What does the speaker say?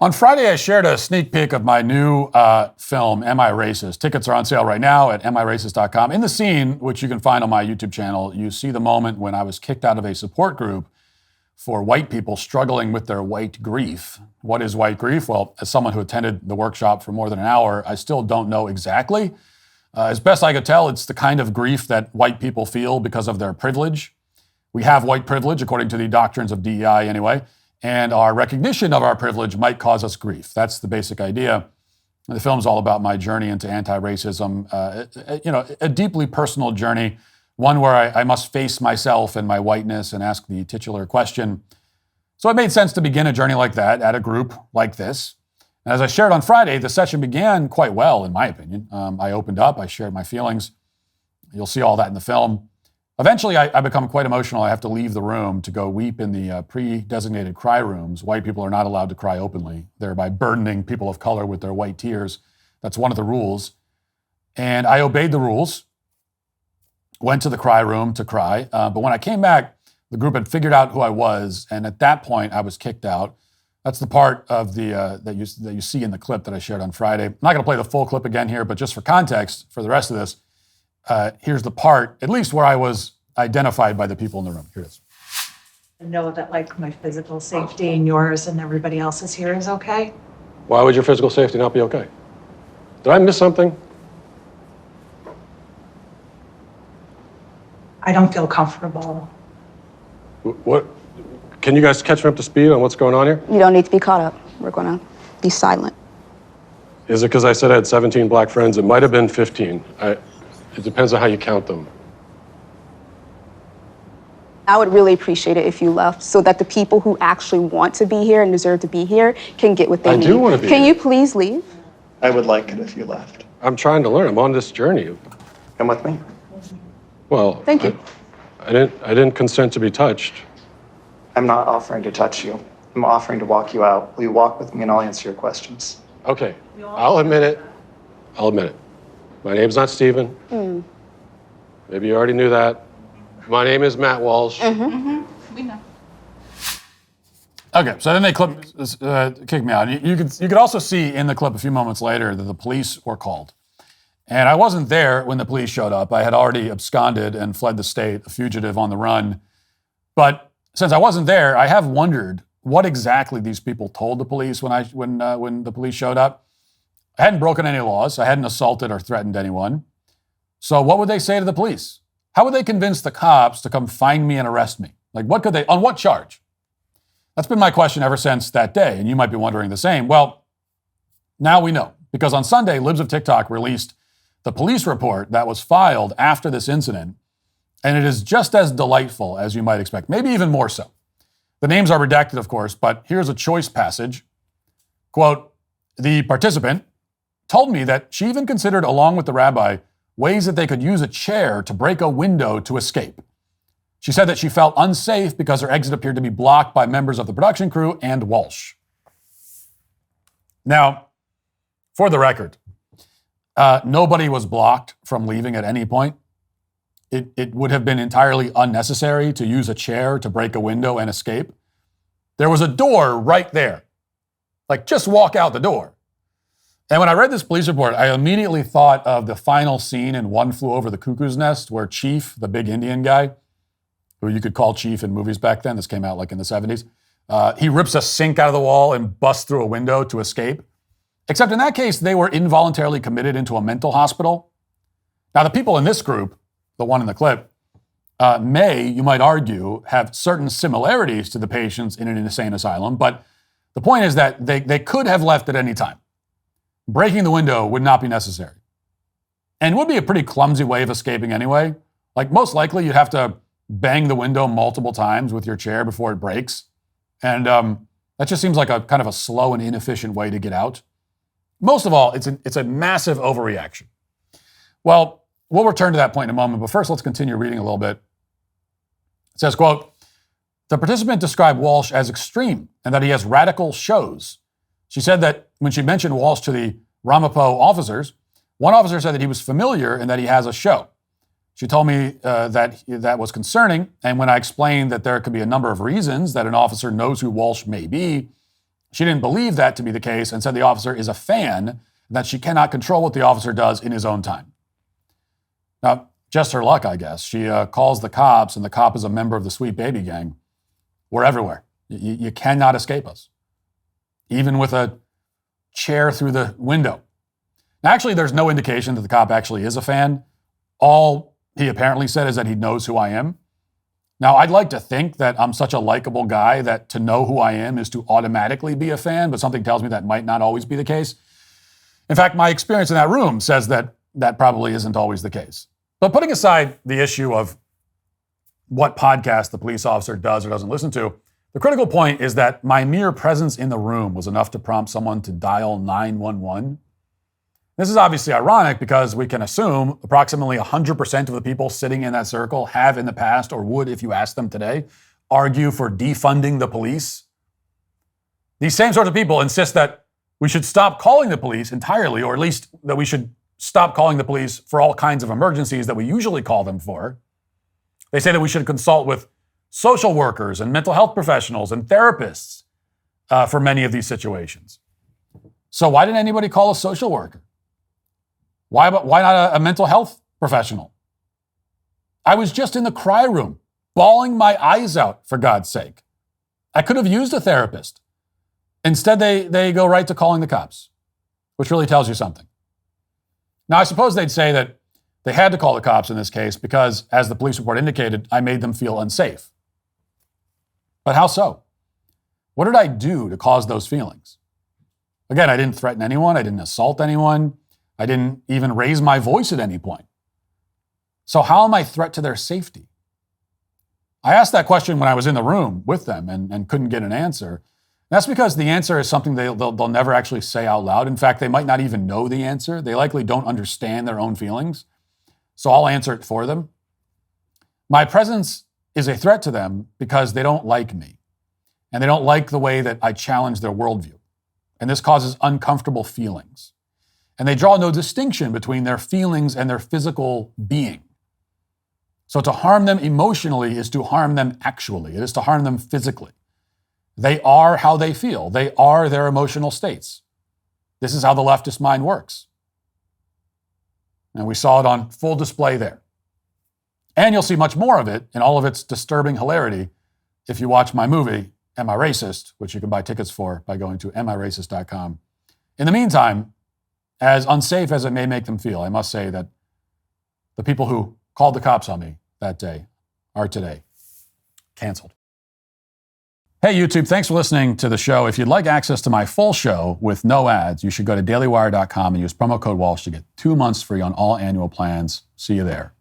On Friday, I shared a sneak peek of my new film, Am I Racist? Tickets are on sale right now at amiracist.com. In the scene, which you can find on my YouTube channel, you see the moment when I was kicked out of a support group for white people struggling with their white grief. What is white grief? Well, as someone who attended the workshop for more than an hour, I still don't know exactly. As best I could tell, it's the kind of grief that white people feel because of their privilege. We have white privilege, according to the doctrines of DEI anyway, and our recognition of our privilege might cause us grief. That's the basic idea. The film's all about my journey into anti-racism, a deeply personal journey, one where I must face myself and my whiteness and ask the titular question. So it made sense to begin a journey like that at a group like this. And as I shared on Friday, the session began quite well, in my opinion. I opened up, I shared my feelings. You'll see all that in the film. Eventually, I become quite emotional. I have to leave the room to go weep in the pre-designated cry rooms. White people are not allowed to cry openly, thereby burdening people of color with their white tears. That's one of the rules. And I obeyed the rules, went to the cry room to cry. But when I came back, the group had figured out who I was. And at that point, I was kicked out. That's the part of the that you see in the clip that I shared on Friday. I'm not going to play the full clip again here, but just for context, for the rest of this, here's the part, at least where I was identified by the people in the room. Here it is. I know that like my physical safety and yours and everybody else's here is okay. Why would your physical safety not be okay? Did I miss something? I don't feel comfortable. What? Can you guys catch me up to speed on what's going on here? You don't need to be caught up. We're going to be silent. Is it because I said I had 17 black friends? It might have been 15. It depends on how you count them. I would really appreciate it if you left so that the people who actually want to be here and deserve to be here can get what they need. I do want to be Can here. you please leave? I would like it if you left. I'm trying to learn. I'm on this journey. Come with me. Well, Thank you. I didn't consent to be touched. I'm not offering to touch you. I'm offering to walk you out. Will you walk with me and I'll answer your questions? Okay, I'll admit it. My name's not Steven. Maybe you already knew that. My name is Matt Walsh. We know. Okay, so then they kicked me out. You could also see in the clip a few moments later that the police were called. And I wasn't there when the police showed up. I had already absconded and fled the state, a fugitive on the run. But since I wasn't there, I have wondered what exactly these people told the police when the police showed up. I hadn't broken any laws. I hadn't assaulted or threatened anyone. So what would they say to the police? How would they convince the cops to come find me and arrest me? Like, on what charge? That's been my question ever since that day, and you might be wondering the same. Well, now we know, because on Sunday, Libs of TikTok released the police report that was filed after this incident, and it is just as delightful as you might expect, maybe even more so. The names are redacted, of course, but here's a choice passage. Quote, the participant told me that she even considered, along with the rabbi, ways that they could use a chair to break a window to escape. She said that she felt unsafe because her exit appeared to be blocked by members of the production crew and Walsh. Now, for the record, nobody was blocked from leaving at any point. It would have been entirely unnecessary to use a chair to break a window and escape. There was a door right there. Like, just walk out the door. And when I read this police report, I immediately thought of the final scene in One Flew Over the Cuckoo's Nest, where Chief, the big Indian guy, who you could call Chief in movies back then, this came out like in the 70s, he rips a sink out of the wall and busts through a window to escape. Except in that case, they were involuntarily committed into a mental hospital. Now, the people in this group, the one in the clip, may, you might argue, have certain similarities to the patients in an insane asylum, but the point is that they could have left at any time. Breaking the window would not be necessary. And would be a pretty clumsy way of escaping anyway. Like, most likely you'd have to bang the window multiple times with your chair before it breaks. And that just seems like a kind of a slow and inefficient way to get out. Most of all, it's a massive overreaction. Well, we'll return to that point in a moment, but first let's continue reading a little bit. It says, quote, the participant described Walsh as extreme and that he has radical shows. She said that when she mentioned Walsh to the Ramapo officers, one officer said that he was familiar and that he has a show. She told me that was concerning, and when I explained that there could be a number of reasons that an officer knows who Walsh may be, She didn't believe that to be the case and said the officer is a fan and that she cannot control what the officer does in his own time. Now, just her luck, I guess. She calls the cops, and the cop is a member of the Sweet Baby Gang. We're everywhere. You cannot escape us, even with a chair through the window. Now, actually, there's no indication that the cop actually is a fan. All he apparently said is that he knows who I am. Now, I'd like to think that I'm such a likable guy that to know who I am is to automatically be a fan, but something tells me that might not always be the case. In fact, my experience in that room says that that probably isn't always the case. But putting aside the issue of what podcast the police officer does or doesn't listen to, the critical point is that my mere presence in the room was enough to prompt someone to dial 911. This is obviously ironic because we can assume approximately 100% of the people sitting in that circle have in the past, or would if you asked them today, argue for defunding the police. These same sorts of people insist that we should stop calling the police entirely, or at least that we should stop calling the police for all kinds of emergencies that we usually call them for. They say that we should consult with social workers and mental health professionals and therapists for many of these situations. So why didn't anybody call a social worker? Why not a mental health professional? I was just in the cry room, bawling my eyes out, for God's sake. I could have used a therapist. Instead, they go right to calling the cops, which really tells you something. Now, I suppose they'd say that they had to call the cops in this case because, as the police report indicated, I made them feel unsafe. But how so? What did I do to cause those feelings? Again, I didn't threaten anyone. I didn't assault anyone. I didn't even raise my voice at any point. So how am I a threat to their safety? I asked that question when I was in the room with them and couldn't get an answer. That's because the answer is something they'll never actually say out loud. In fact, they might not even know the answer. They likely don't understand their own feelings. So I'll answer it for them. My presence is a threat to them because they don't like me. And they don't like the way that I challenge their worldview. And this causes uncomfortable feelings. And they draw no distinction between their feelings and their physical being. So to harm them emotionally is to harm them actually. It is to harm them physically. They are how they feel. They are their emotional states. This is how the leftist mind works. And we saw it on full display there. And you'll see much more of it in all of its disturbing hilarity if you watch my movie, Am I Racist?, which you can buy tickets for by going to amiracist.com. In the meantime, as unsafe as it may make them feel, I must say that the people who called the cops on me that day are today canceled. Hey, YouTube, thanks for listening to the show. If you'd like access to my full show with no ads, you should go to dailywire.com and use promo code Walsh to get 2 months free on all annual plans. See you there.